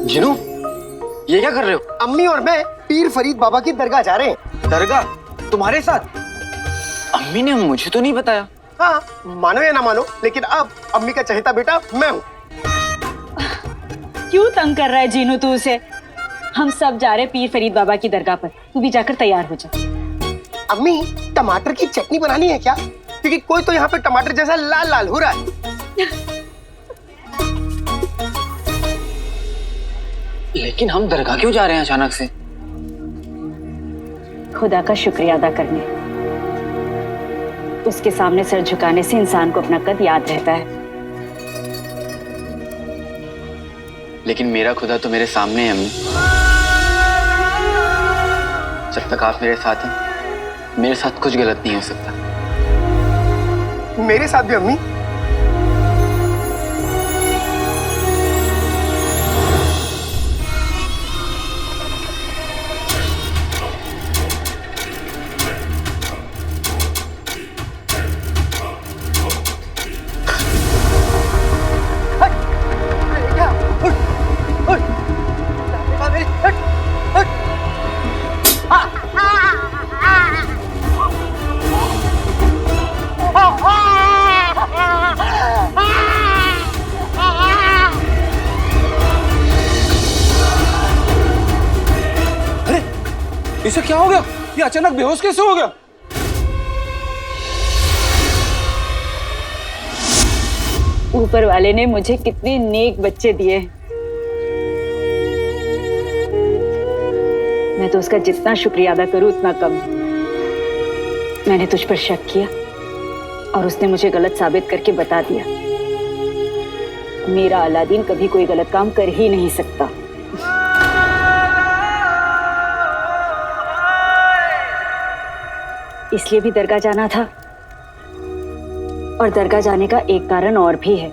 जिनू, ये क्या कर रहे हो? अम्मी और मैं पीर फरीद बाबा की दरगाह जा रहे हैं। दरगाह? तुम्हारे साथ? अम्मी ने मुझे तो नहीं बताया। हाँ, मानो या ना मानो, लेकिन अब अम्मी का चहेता बेटा मैं हूँ। क्यों तंग कर रहा है जीनू तू उसे? हम सब जा रहे हैं पीर फरीद बाबा की दरगाह पर, तू भी जाकर तैयार हो जा। अम्मी, टमाटर की चटनी बनानी है क्या? क्योंकि कोई तो यहाँ पे टमाटर जैसा लाल लाल हो रहा है। लेकिन हम दरगाह क्यों जा रहे हैं अचानक से? खुदा का शुक्रिया अदा करने। उसके सामने सर झुकाने से इंसान को अपना कद याद रहता है। लेकिन मेरा खुदा तो मेरे सामने है अम्मी। जब तक आप मेरे साथ हैं, मेरे साथ कुछ गलत नहीं हो सकता। मेरे साथ भी अम्मी। इसे क्या हो गया? ये अचानक बेहोश कैसे हो गया? ऊपर वाले ने मुझे कितने नेक बच्चे दिए। मैं तो उसका जितना शुक्रिया अदा करूं उतना कम। मैंने तुझ पर शक किया और उसने मुझे गलत साबित करके बता दिया। मेरा अलादीन कभी कोई गलत काम कर ही नहीं सकता। इसलिए भी दरगाह जाना था, और दरगाह जाने का एक कारण और भी है।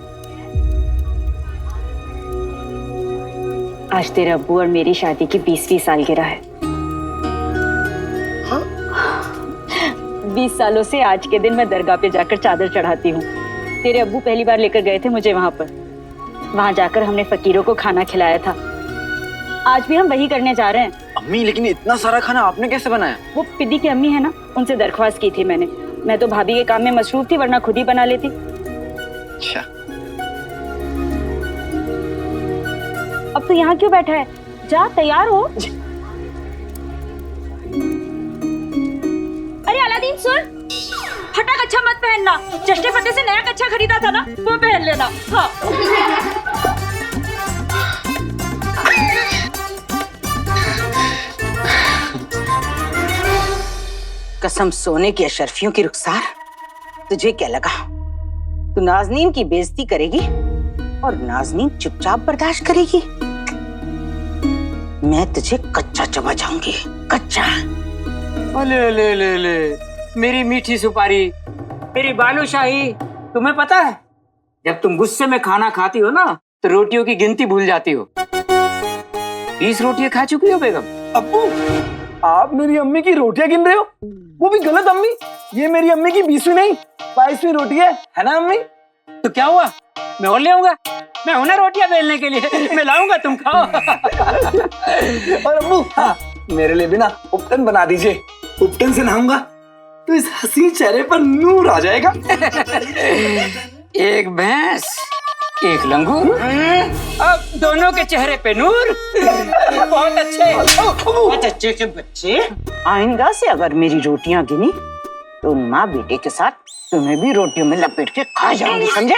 आज तेरे अब्बू और मेरी शादी की 20वीं सालगिरह है। हाँ? 20 सालों से आज के दिन मैं दरगाह पे जाकर चादर चढ़ाती हूँ। तेरे अब्बू पहली बार लेकर गए थे मुझे वहां पर। वहां जाकर हमने फकीरों को खाना खिलाया था। आज भी हम वही करने जा रहे हैं। अम्मी, लेकिन इतना सारा खाना आपने कैसे बनाया? वो पिद्दी की अम्मी है ना, उनसे दरख्वास्त की थी मैंने। मैं तो भाभी के काम में मसरूफ थी, वरना खुद ही बना लेती। अच्छा। अब तो यहाँ क्यों बैठा है? जा तैयार हो। अरे अलादीन सुन, फटा कच्छा मत पहनना। जश्न फतेह से नया कच्छा खरीदा था ना, वो पहन लेना। हाँ। कसम सोने की अशरफियों की रुखसार, तुझे क्या लगा तू नाज़नीन की बेइज्जती करेगी और नाज़नीन चुपचाप बर्दाश्त करेगी? मैं तुझे कच्चा चबा जाऊंगी, कच्चा। ले ले ले ले, मेरी मीठी सुपारी, मेरी बालूशाही। तुम्हें पता है, जब तुम गुस्से में खाना खाती हो ना, तो रोटियों की गिनती भूल जाती हो। 20 रोटियां खा चुकी हो बेगम। अब्बू, आप मेरी अम्मी की रोटियां गिन रहे हो? वो भी गलत अम्मी। ये मेरी अम्मी की 20वीं नहीं 22वीं रोटी है ना अम्मी? तो क्या हुआ, मैं और ले आऊंगा। मैं हूं ना रोटियां बेलने के लिए, मैं लाऊंगा, तुम खाओ। और अब्बू, हाँ, मेरे लिए भी ना उपटन बना दीजिए। उपटन से नहाऊंगा तो इस हसीन चेहरे पर नूर आ जाएगा। एक भैंस, एक लंगूर, अब दोनों के चेहरे पे नूर। बहुत अच्छे, बहुत अच्छे के बच्चे। आइंदा से अगर मेरी रोटियां गिनी तो माँ बेटे के साथ तुम्हें भी रोटियों में लपेट के खा जाऊंगी, समझे?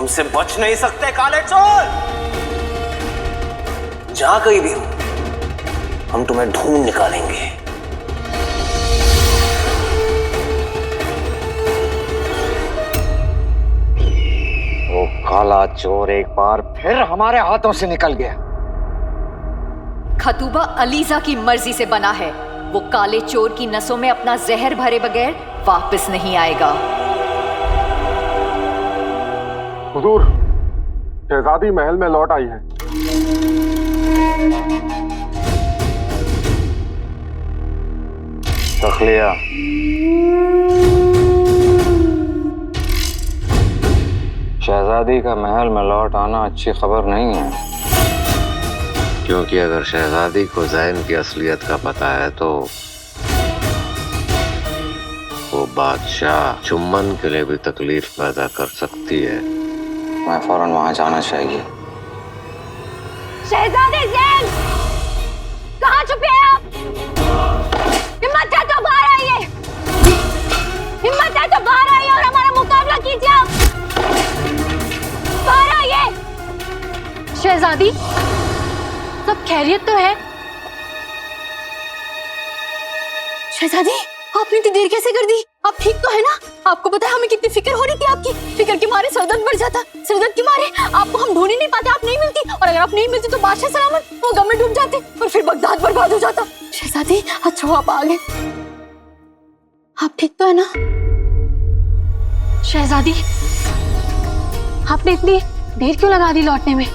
हमसे बच नहीं सकते काले चोर। जहां कहीं भी हो, हम तुम्हें ढूंढ निकालेंगे। वो काला चोर एक बार फिर हमारे हाथों से निकल गया। खतूबा अलीजा की मर्जी से बना है। वो काले चोर की नसों में अपना जहर भरे बगैर वापस नहीं आएगा। हुजूर, शहजादी महल में लौट आई है। तखलिया, शहजादी का महल में लौट आना अच्छी खबर नहीं है, क्योंकि अगर शहजादी को ज़ैन की असलियत का पता है तो वो बादशाह चुम्बन के लिए भी तकलीफ पैदा कर सकती है। मैं फौरन वहां जाना चाहिए। शहजादे ज़ैन, कहाँ छुपे हैं आप? हिम्मत है तो बाहर आइए। हिम्मत है तो बाहर आइए और हमारा मुकाबला कीजिए। आप बाहर आइए। शहजादी, सब खैरियत तो है? शहजादी, आपने इतनी देर कैसे कर दी? आप ठीक तो है ना? आपको पता है हमें कितनी फिक्र हो रही थी आपकी। फिक्र के मारे सरदर्द बढ़ जाता। सरदर्द के मारे आपको हम ढूंढ ही नहीं पाते। आप नहीं मिलती, और अगर आप नहीं मिलती तो बादशाह सलामत वो गम में डूब जाते और फिर बगदाद बर्बाद हो जाता। शहजादी, अच्छा आप आ गए। आप ठीक तो है ना? शहजादी, आपने इतनी देर क्यों लगा दी लौटने में?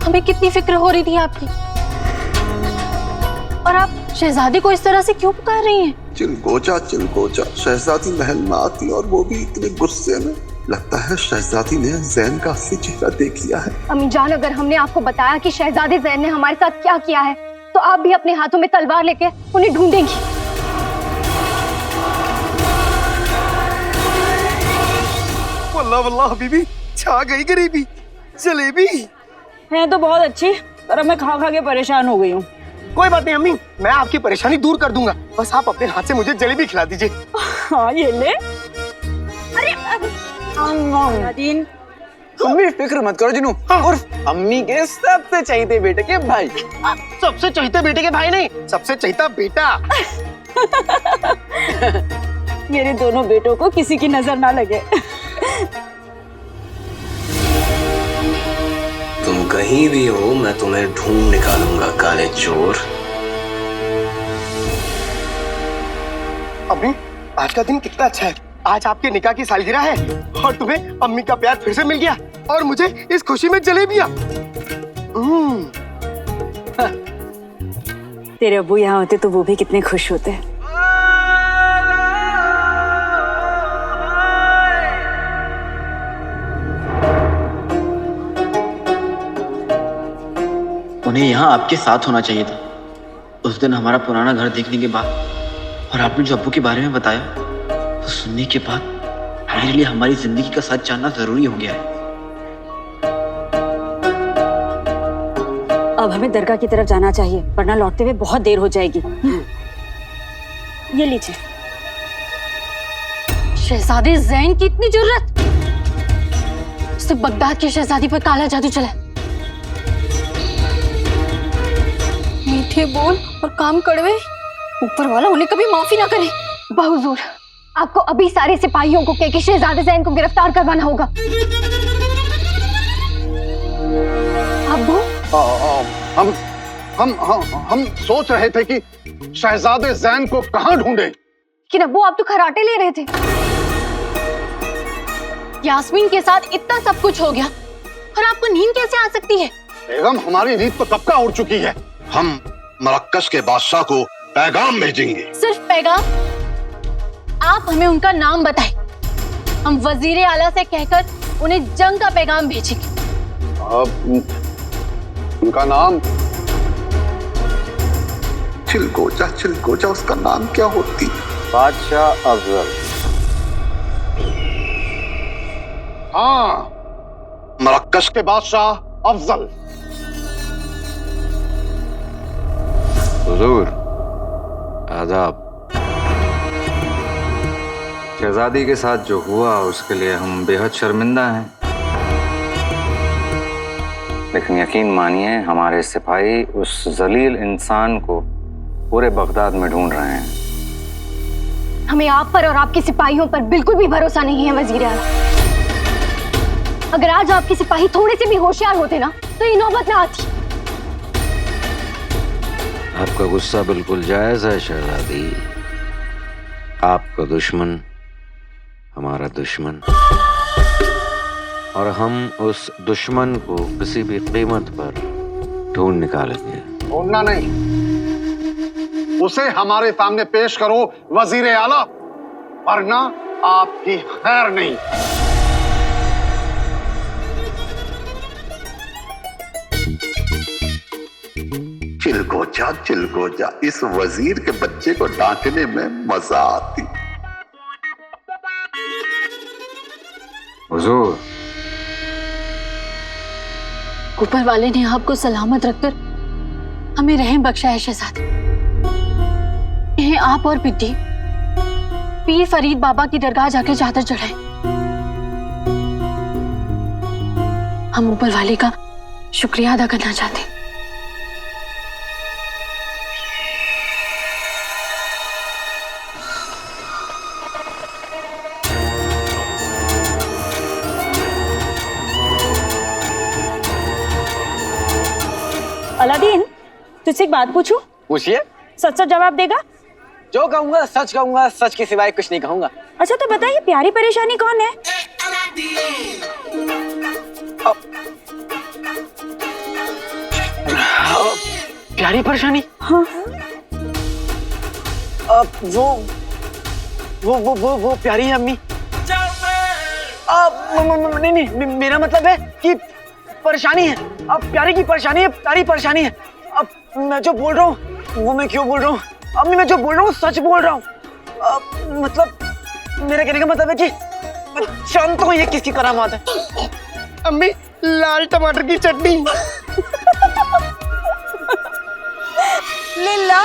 हमें कितनी फिक्र हो रही थी आपकी, और आप शहजादी को इस तरह से क्यों पुकार रही हैं? चिलगोजा शहजादी महल में आती और वो भी इतने गुस्से में। लगता है शहजादी ने ज़ैन का असली चेहरा देख लिया है। अम्मी जान, अगर हमने आपको बताया कि शहजादे ज़ैन ने हमारे साथ क्या किया है तो आप भी अपने हाथों में तलवार लेके उन्हें ढूंढेंगी। वल्लाह वल्लाह बीबी, छा गई गरीबी। जलेबी है तो बहुत अच्छी, पर मैं खा खा के परेशान हो गई हूँ। कोई बात नहीं अम्मी, मैं आपकी परेशानी दूर कर दूंगा। बस आप अपने हाथ से मुझे जलेबी खिला दीजिए। हाँ ये ले। अरे नादिन, तुम भी फिक्र मत करो जिनू। और अम्मी के सबसे चहीते बेटे के भाई। सबसे चहीते बेटे के भाई नहीं, सबसे चहीता बेटा। मेरे दोनों बेटों को किसी की नजर ना लगे। तुम कहीं भी हो, मैं तुम्हें ढूंढ निकालूंगा काले चोर। अम्मी, आज का दिन कितना अच्छा है। आज आपके निकाह की सालगिरह है और तुम्हें अम्मी का प्यार फिर से मिल गया और मुझे इस खुशी में जलेबियां। तेरे अब्बू यहाँ होते तो वो भी कितने खुश होते। उन्हें यहाँ आपके साथ होना चाहिए था। उस दिन हमारा पुराना घर देखने के बाद और आपने जो अब्बू के बारे में बताया, वो सुनने के बाद मेरे लिए हमारी जिंदगी का सच जानना जरूरी हो गया है। अब हमें दरगाह की तरफ जाना चाहिए, वरना लौटते हुए बहुत देर हो जाएगी। ये लीजिए। शहजादे ज़ैन की इतनी जुर्रत, उसने बगदाद की शहजादी पर काला जादू चला। मीठे बोल और काम कड़वे, ऊपर वाला उन्हें कभी माफी ना करे। बहुजूर, आपको अभी सारे सिपाहियों को कहकर शहजादे ज़ैन को गिरफ्तार करवाना होगा। अब्बू, हम सोच रहे थे कि शहजादे ज़ैन को कहां ढूंढे। लेकिन अब्बू, आप तो खराटे ले रहे थे। यास्मीन के साथ इतना सब कुछ हो गया और आपको नींद कैसे आ सकती है? बेगम, हमारी नींद तो कब का उड़ चुकी है। हम मरक्कश के बादशाह को पैगाम भेजेंगे। सिर्फ पैगाम? आप हमें उनका नाम बताएं, हम वजीर आला से कहकर उन्हें जंग का पैगाम भेजेंगे। उनका नाम? चिलगोजा उसका नाम क्या होती? बादशाह अफजल। हाँ, मरक्कश के बादशाह अफजल। हुजूर, आदाब। शहजादी के साथ जो हुआ उसके लिए हम बेहद शर्मिंदा हैं। लेकिन यकीन मानिए हमारे सिपाही उस जलील इंसान को पूरे बगदाद में ढूंढ रहे हैं। हमें आप पर और आपके सिपाहियों पर बिल्कुल भी भरोसा नहीं है वजीर आला। अगर आज आपके सिपाही थोड़े से भी होशियार होते ना तो ये नौबत ना आती। आपका गुस्सा बिल्कुल जायज है शहजादी। आपका दुश्मन हमारा दुश्मन, और हम उस दुश्मन को किसी भी कीमत पर ढूंढ निकालेंगे। ढूंढना नहीं, उसे हमारे सामने पेश करो वजीर आला, वरना आपकी खैर नहीं। चिलको जा, इस वजीर के बच्चे को डांटने में मजा आती। हुजूर, ऊपर वाले ने आपको सलामत रखकर हमें रहम बख्शा है शहजादी। यह आप और बिड्डी पीर फरीद बाबा की दरगाह जाकर चादर चढ़ाए। हम ऊपर वाले का शुक्रिया अदा करना चाहते हैं। अलादीन, तुझसे एक बात पूछूं? पूछिए। सच सच जवाब देगा? जो कहूंगा सच कहूंगा, सच के सिवाय कुछ नहीं कहूंगा। अच्छा तो बताइए, प्यारी परेशानी कौन है? प्यारी परेशानी? हाँ। वो प्यारी है अम्मी। नहीं, मेरा मतलब है कि परेशानी है। अब प्यारी की परेशानी है, प्यारी परेशानी है। अब मैं जो बोल रहा हूँ वो मैं क्यों बोल रहा हूँ अम्मी? मैं जो बोल रहा हूँ सच बोल रहा हूँ। मतलब मेरा कहने का मतलब है कि मैं जानता हूँ ये किसकी करामात है। अम्मी, लाल टमाटर की चटनी। लीला,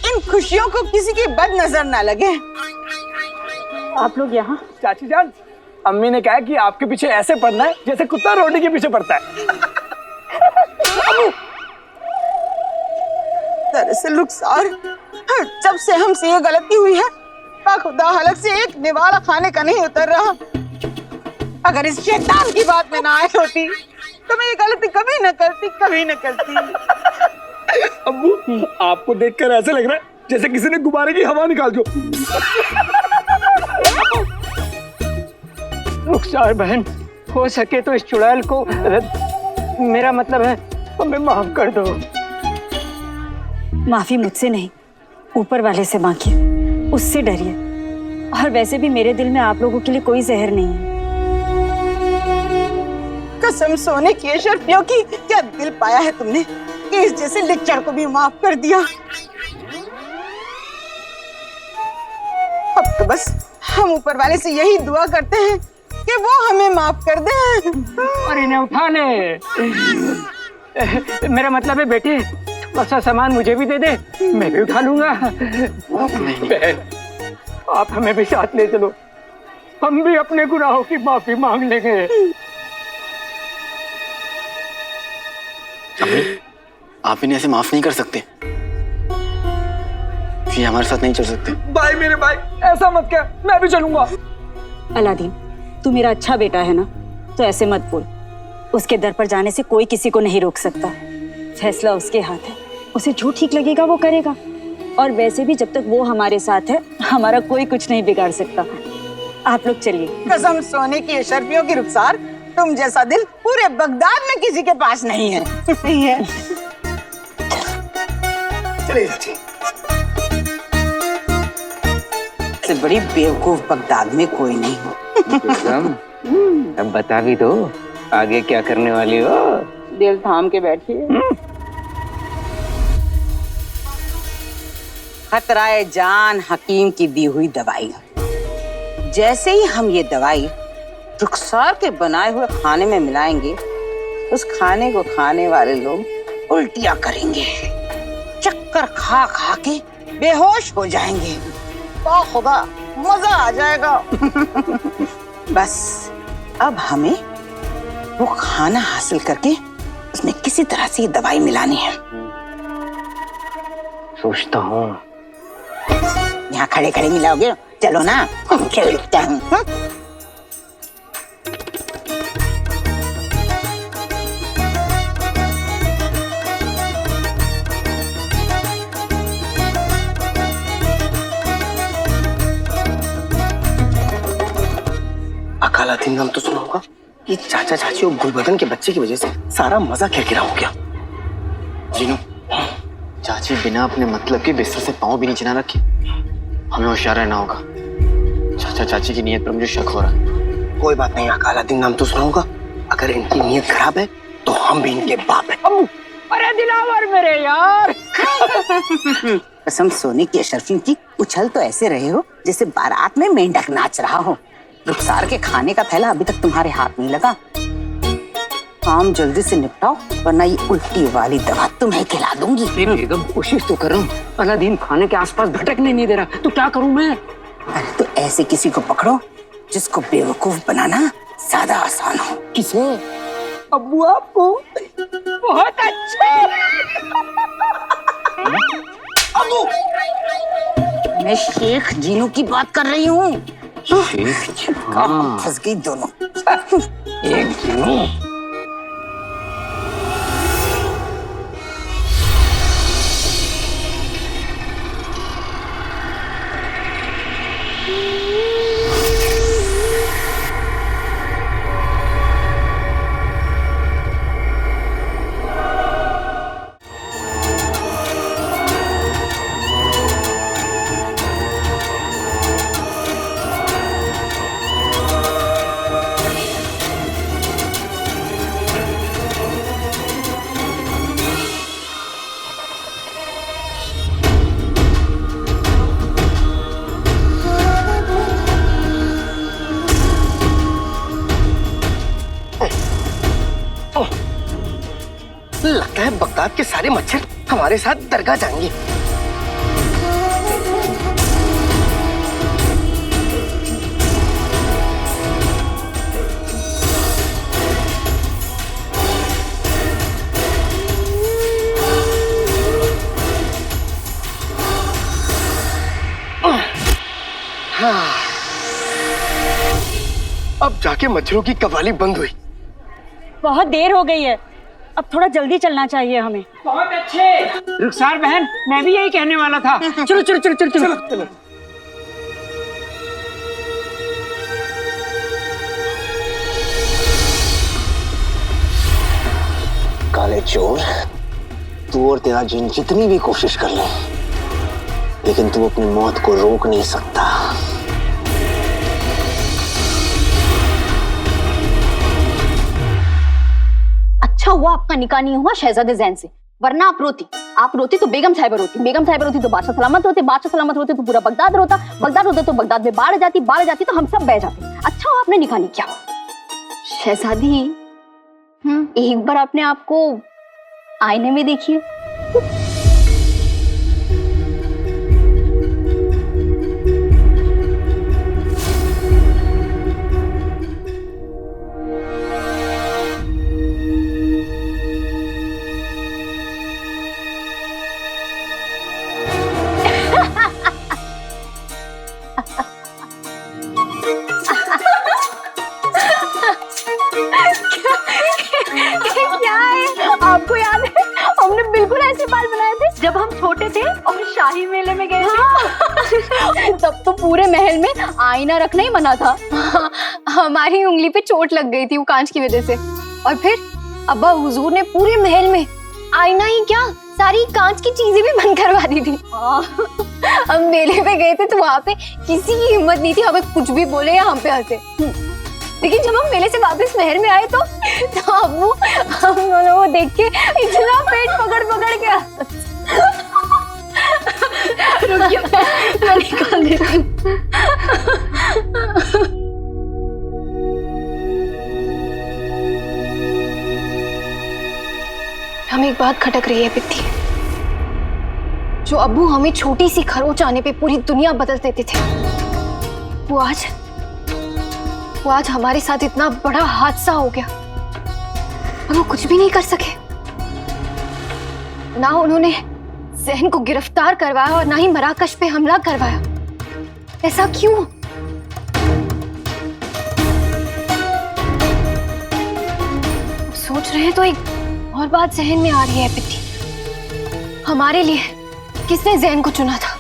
इन खुशियों को किसी की बद नजर ना लगे। आप लोग यहाँ? चाची जान, अम्मी ने कहा कि आपके पीछे ऐसे पड़ना है जैसे कुत्ता रोटी के पीछे पड़ता है। दरअसल रुखसार, जब से हमसे ये गलती हुई है, खुदा हलक से एक निवाला खाने का नहीं उतर रहा। अगर इस शैतान की बात में ना आए होती तो मैं ये गलती कभी न करती। अब्बू, आपको देखकर ऐसे लग रहा है जैसे किसी ने गुब्बारे की हवा निकाल दो। रुखसार बहन, हो सके तो इस चुड़ैल को, मेरा मतलब है, हमें माफ कर दो। माफी मुझसे नहीं, ऊपर वाले से मांगिए, उससे डरिए। और वैसे भी मेरे दिल में आप लोगों के लिए कोई जहर नहीं है। कसम सोने की अशरफियों की, क्या दिल पाया है तुमने कि इस जैसे लिच्चड़ को भी माफ कर दिया। अब तो बस हम ऊपर वाले से यही दुआ करते हैं कि वो हमें माफ कर दे। और इन्हें उठा ले। मेरा मतलब है बेटे, थोड़ा सा सामान मुझे भी दे दे, मैं भी उठा लूंगा। बहन, आप हमें भी साथ ले चलो, हम भी अपने गुनाहों की माफी मांग लेंगे। आप इन्हें ऐसे माफ नहीं कर सकते। ये हमारे साथ नहीं चल सकते। भाई, मेरे भाई, ऐसा मत कह, मैं भी चलूंगा। अलादीन, तू मेरा अच्छा बेटा है ना, तो ऐसे मत बोल। उसके दर पर जाने से कोई किसी को नहीं रोक सकता। फैसला उसके हाथ है, उसे जो ठीक लगेगा वो करेगा। और वैसे भी जब तक वो हमारे साथ है, हमारा कोई कुछ नहीं बिगाड़ सकता। आप लोग चलिए। कसम सोने की अशरफियों की रुखसार, तुम जैसा दिल पूरे बगदाद में किसी के पास नहीं है। नहीं है। चलिए चाची। से बड़ी बेवकूफ बगदाद में कोई नहीं हो। अब बता भी दो, आगे क्या करने वाली हो? दिल थाम के बैठिए। खतराए जान हकीम की दी हुई दवाई। जैसे ही हम ये दवाई रुखसार के बनाए हुए खाने में मिलाएंगे, उस खाने को खाने वाले लोग उल्टियां करेंगे, चक्कर खा खा के बेहोश हो जाएंगे। वाह खुदा, मजा आ जाएगा। बस अब हमें वो खाना हासिल करके उसमें किसी तरह से ये दवाई मिलानी है। सोचता हूँ। यहाँ खड़े खड़े मिलाओगे? चलो ना, खेलता हूँ। अकालादीन नाम तो सुना होगा। ये चाचा चाची और गुलबदन के बच्चे की वजह से सारा मजा किरकिरा हो गया। जीनू, चाची बिना अपने मतलब के बिस्तर से पाँव भी नीचे ना रखी। हमें होशियार रहना होगा। चाचा चाची की नीयत पर मुझे शक हो रहा है। कोई बात नहीं, अकालादीन नाम तो सुना होगा। अगर इनकी नीयत खराब है तो हम भी इनके बाप हैं। अरे दिलावर मेरे यार। कसम सोने की अशरफी की, उछल तो ऐसे रहे हो जैसे बारात में मेंढक नाच रहा हो। रुखसार के खाने का थैला अभी तक तुम्हारे हाथ नहीं लगा। काम जल्दी से निपटाओ वरना ये उल्टी वाली दवा तुम्हें खिला दूंगी। बेगम कोशिश तो कर रहा हूँ, अलादीन खाने के आसपास भटकने नहीं दे रहा, तो क्या करूँ मैं? अरे तो ऐसे किसी को पकड़ो जिसको बेवकूफ बनाना ज्यादा आसान हो। किसे? अब्बू आपको? बहुत अच्छे। अब्बू, मैं शेख जीनू की बात कर रही हूँ। फंस गई दोनों। एक जीनू। लगता है बगदाद के सारे मच्छर हमारे साथ दरगाह जाएंगे। अब जाके मच्छरों की कवाली बंद हुई। बहुत देर हो गई है, अब थोड़ा जल्दी चलना चाहिए हमें। बहुत अच्छे। रुखसार बहन, मैं भी यही कहने वाला था। चलो चलो चलो चलो चलो, चलो। काले चोर, तू और तेरा जिन जितनी भी कोशिश कर ले, लेकिन तू अपनी मौत को रोक नहीं सकता। अच्छा हुआ आपका निकाह नहीं हुआ शहजादे जैन से, वरना आप रोती तो बेगम साहिबा रोती, बेगम साहिबा रोती तो बादशाह सलामत होते, बादशाह सलामत होते तो पूरा बगदाद रोता, बगदाद होता तो बगदाद में बाढ़ आ जाती तो हम सब बह जाते। अच्छा हुआ आपने निकाह नहीं किया। शहजादी, एक बार आपने आपको आईने में देखिए। क्या है? आपको याद है हमने बिल्कुल ऐसे बाल बनाए थे जब हम छोटे थे और शाही मेले में गए थे। तब तो पूरे महल में आईना रखना ही मना था। हमारी उंगली पे चोट लग गई थी वो कांच की वजह से, और फिर अब्बा हुजूर ने पूरे महल में आईना ही क्या सारी कांच की चीजें भी बंद करवा दी थी। हम मेले पे गए थे तो वहां पे किसी की हिम्मत नहीं थी हमें कुछ भी बोले या हम पे हंसे। लेकिन जब हम मेले से वापस महल में आए तो अब्बू हम दोनों को देख के इतना पेट पकड़ के रुकिए मैं निकाल देती हूँ। हमें एक बात खटक रही है पित्ती, जो अब्बू हमें छोटी सी खरोच आने पे पूरी दुनिया बदल देते थे, वो आज हमारे साथ इतना बड़ा हादसा हो गया। और वो कुछ भी नहीं कर सके। ना उन्होंने जहन को गिरफ्तार करवाया और ना ही मराकश पे हमला करवाया। ऐसा क्यों? सोच रहे हैं तो एक और बात जहन में आ रही है पिट्टी। हमारे लिए किसने जैन को चुना था?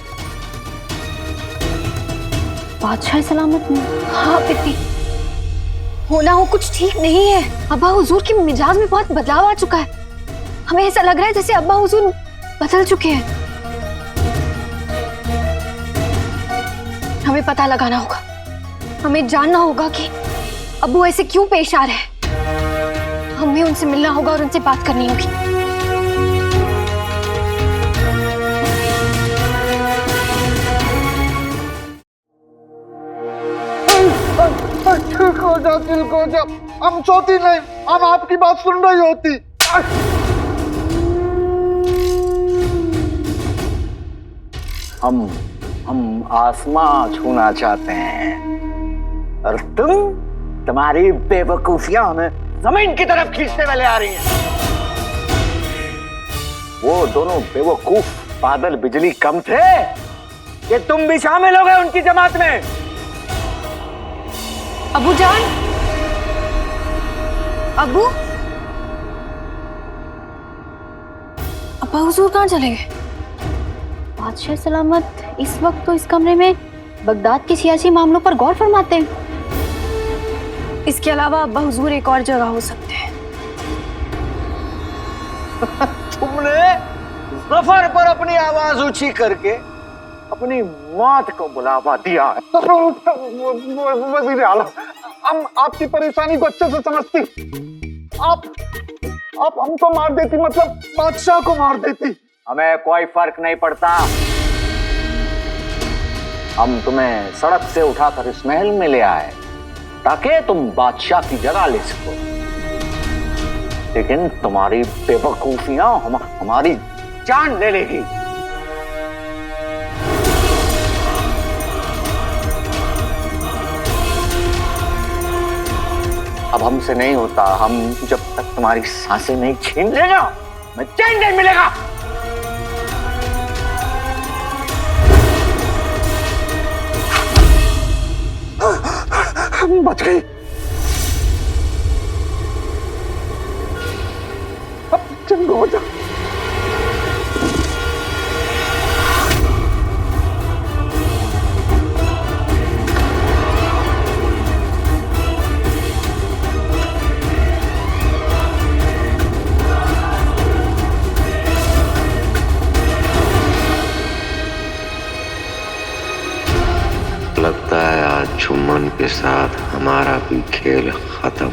बादशाह सलामत में। हाँ पिट्टी, होना हो कुछ ठीक नहीं है। अब्बा हुजूर के मिजाज में बहुत बदलाव आ चुका है। हमें ऐसा लग रहा है जैसे अब्बा हुजूर बदल चुके हैं। हमें पता लगाना होगा। हमें जानना होगा कि अब्बू ऐसे क्यों पेश आ रहे हैं। हमें उनसे मिलना होगा और उनसे बात करनी होगी। ठीक हो जा। हम सोती नहीं, हम आपकी बात सुन रही होती। हम आसमां छूना चाहते हैं और तुम्हारी बेवकूफियां हमें जमीन की तरफ खींचते हुए आ रही हैं। वो दोनों बेवकूफ बादल बिजली कम थे कि तुम भी शामिल हो गए उनकी जमात में। अबू जान, अबू, अब्बा हुजूर कहाँ चले गए? बादशाह सलामत इस वक्त तो इस कमरे में बगदाद के सियासी मामलों पर गौर फरमाते हैं। इसके अलावा अब्बा हुजूर एक और जगह हो सकते हैं। तुमने जफर पर अपनी आवाज ऊंची करके अपनी मौत को बुलावा दिया है। वजीर आला, हम आपकी परेशानी को अच्छे से समझती। आप हमको मार देती, मतलब बादशाह को मार देती। हमें कोई फर्क नहीं पड़ता। हम तुम्हें सड़क से उठाकर इस महल में ले आए ताकि तुम बादशाह की जगह ले सको, लेकिन तुम्हारी बेवकूफियां हमारी जान ले लेगी। अब हमसे नहीं होता। हम जब तक तुम्हारी सांसें नहीं छीन लेगा, मैं चैन नहीं मिलेगा। हम बच गए। अब चंगो हो जा। लगता है आज चुम्मन के साथ हमारा भी खेल खत्म।